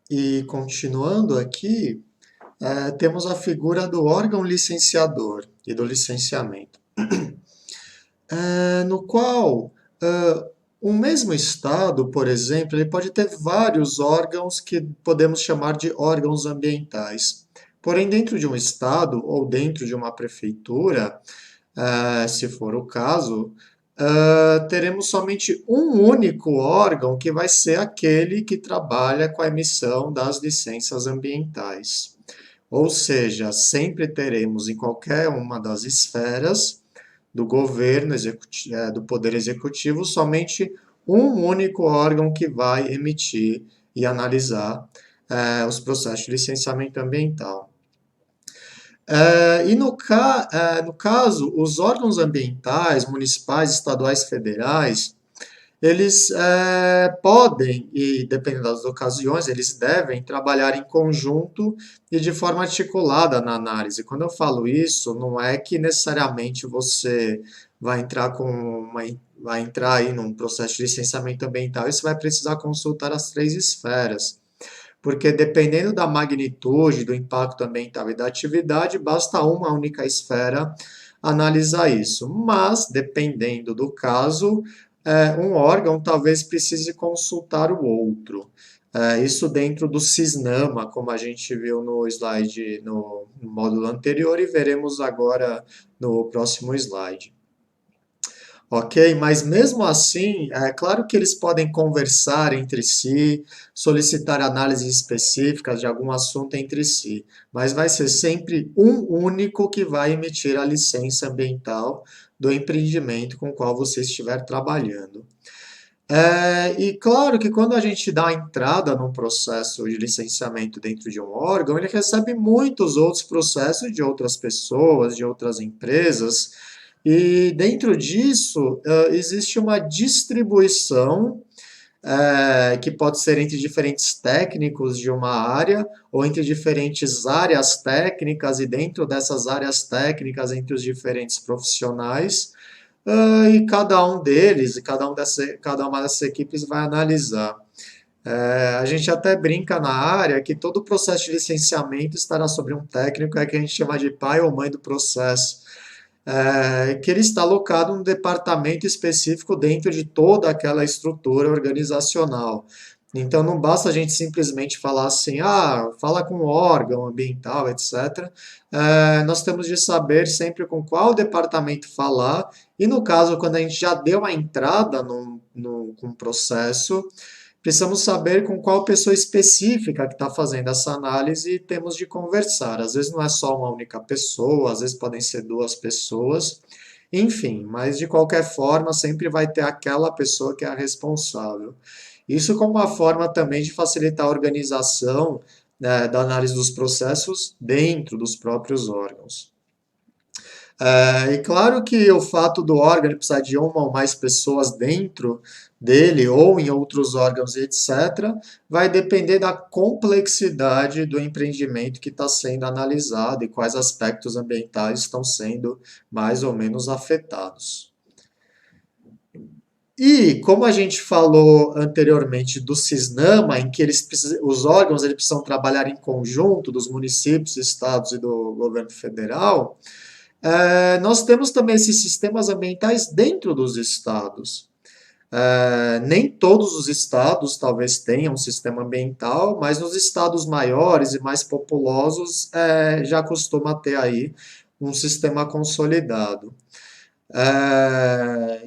E continuando aqui, temos a figura do órgão licenciador e do licenciamento, no qual um mesmo estado, por exemplo, ele pode ter vários órgãos que podemos chamar de órgãos ambientais. Porém, dentro de um estado ou dentro de uma prefeitura, se for o caso, teremos somente um único órgão que vai ser aquele que trabalha com a emissão das licenças ambientais. Ou seja, sempre teremos em qualquer uma das esferas do governo, do poder executivo, somente um único órgão que vai emitir e analisar os processos de licenciamento ambiental. No caso, os órgãos ambientais, municipais, estaduais, federais, eles podem, e dependendo das ocasiões, eles devem trabalhar em conjunto e de forma articulada na análise. Quando eu falo isso, não é que necessariamente você vai entrar vai entrar aí num processo de licenciamento ambiental e você vai precisar consultar as três esferas. Porque dependendo da magnitude, do impacto ambiental e da atividade, basta uma única esfera analisar isso. Mas, dependendo do caso, um órgão talvez precise consultar o outro. Isso dentro do CISNAMA, como a gente viu no slide, no módulo anterior, e veremos agora no próximo slide. Ok? Mas mesmo assim, é claro que eles podem conversar entre si, solicitar análises específicas de algum assunto entre si, mas vai ser sempre um único que vai emitir a licença ambiental do empreendimento com o qual você estiver trabalhando. E claro que quando a gente dá a entrada num processo de licenciamento dentro de um órgão, ele recebe muitos outros processos de outras pessoas, de outras empresas, e dentro disso existe uma distribuição que pode ser entre diferentes técnicos de uma área ou entre diferentes áreas técnicas e dentro dessas áreas técnicas entre os diferentes profissionais. E cada um deles, e cada uma dessas equipes vai analisar. A gente até brinca na área que todo o processo de licenciamento estará sobre um técnico, que a gente chama de pai ou mãe do processo, que ele está alocado num departamento específico dentro de toda aquela estrutura organizacional. Então não basta a gente simplesmente falar assim, fala com o órgão ambiental, etc. Nós temos de saber sempre com qual departamento falar, e no caso, quando a gente já deu a entrada com um processo, precisamos saber com qual pessoa específica que está fazendo essa análise e temos de conversar. Às vezes não é só uma única pessoa, às vezes podem ser duas pessoas, enfim, mas de qualquer forma sempre vai ter aquela pessoa que é a responsável. Isso como uma forma também de facilitar a organização, né, da análise dos processos dentro dos próprios órgãos. E claro que o fato do órgão precisar de uma ou mais pessoas dentro dele ou em outros órgãos, etc., vai depender da complexidade do empreendimento que está sendo analisado e quais aspectos ambientais estão sendo mais ou menos afetados. E como a gente falou anteriormente do CISNAMA, em que os órgãos eles precisam trabalhar em conjunto dos municípios, estados e do governo federal, nós temos também esses sistemas ambientais dentro dos estados. Nem todos os estados talvez tenham um sistema ambiental, mas nos estados maiores e mais populosos já costuma ter aí um sistema consolidado.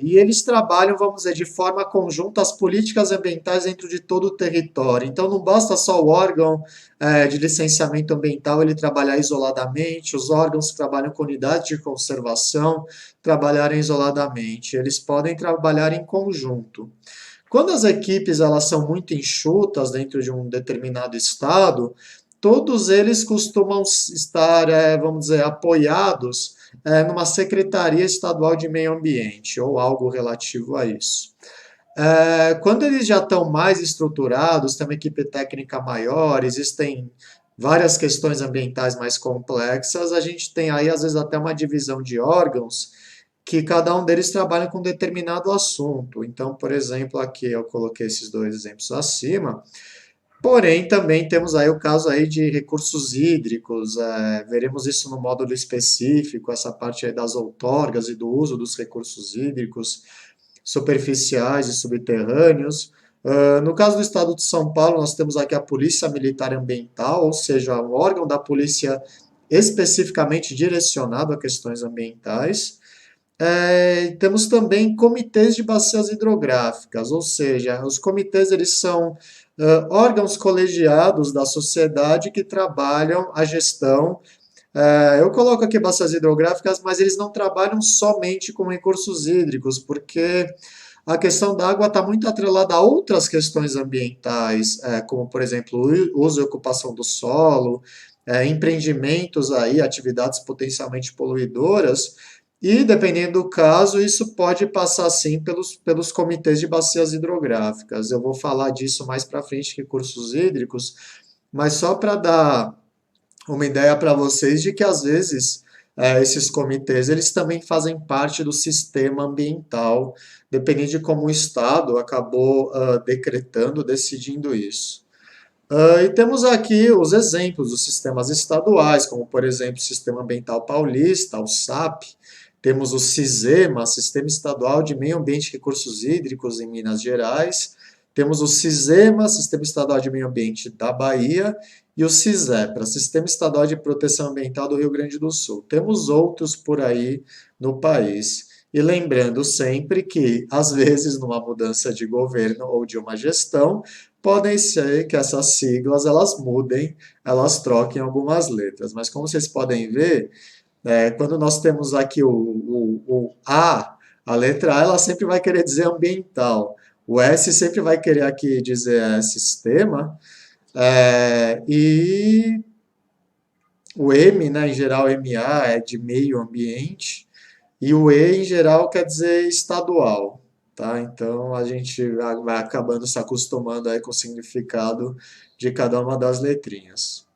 E eles trabalham, vamos dizer, de forma conjunta as políticas ambientais dentro de todo o território. Então, não basta só o órgão de licenciamento ambiental ele trabalhar isoladamente, os órgãos que trabalham com unidade de conservação trabalharem isoladamente. Eles podem trabalhar em conjunto. Quando as equipes elas são muito enxutas dentro de um determinado estado, todos eles costumam estar, vamos dizer, apoiados numa Secretaria Estadual de Meio Ambiente ou algo relativo a isso. Quando eles já estão mais estruturados, tem uma equipe técnica maior, existem várias questões ambientais mais complexas, a gente tem aí, às vezes, até uma divisão de órgãos que cada um deles trabalha com um determinado assunto. Então, por exemplo, aqui eu coloquei esses dois exemplos acima. Porém, também temos aí o caso aí de recursos hídricos, veremos isso no módulo específico, essa parte aí das outorgas e do uso dos recursos hídricos superficiais e subterrâneos. No caso do estado de São Paulo, nós temos aqui a Polícia Militar Ambiental, ou seja, um órgão da polícia especificamente direcionado a questões ambientais. Temos também comitês de bacias hidrográficas, ou seja, os comitês eles são órgãos colegiados da sociedade que trabalham a gestão. Eu coloco aqui bacias hidrográficas, mas eles não trabalham somente com recursos hídricos, porque a questão da água está muito atrelada a outras questões ambientais, como, por exemplo, o uso e ocupação do solo, empreendimentos aí, atividades potencialmente poluidoras, e, dependendo do caso, isso pode passar, sim, pelos comitês de bacias hidrográficas. Eu vou falar disso mais para frente, recursos hídricos, mas só para dar uma ideia para vocês de que às vezes esses comitês eles também fazem parte do sistema ambiental, dependendo de como o Estado acabou decretando, decidindo isso. E temos aqui os exemplos dos sistemas estaduais, como por exemplo o Sistema Ambiental Paulista, o SAP, temos o SISEMA, Sistema Estadual de Meio Ambiente e Recursos Hídricos em Minas Gerais, temos o SISEMA, Sistema Estadual de Meio Ambiente da Bahia, e o SISEPRA, Sistema Estadual de Proteção Ambiental do Rio Grande do Sul. Temos outros por aí no país. E lembrando sempre que, às vezes, numa mudança de governo ou de uma gestão, podem ser que essas siglas elas mudem, elas troquem algumas letras. Mas como vocês podem ver, quando nós temos aqui o a letra A ela sempre vai querer dizer ambiental. O S sempre vai querer aqui dizer sistema. E o M, né, em geral, MA é de meio ambiente. E o E, em geral, quer dizer estadual. Tá? Então a gente vai acabando se acostumando aí com o significado de cada uma das letrinhas.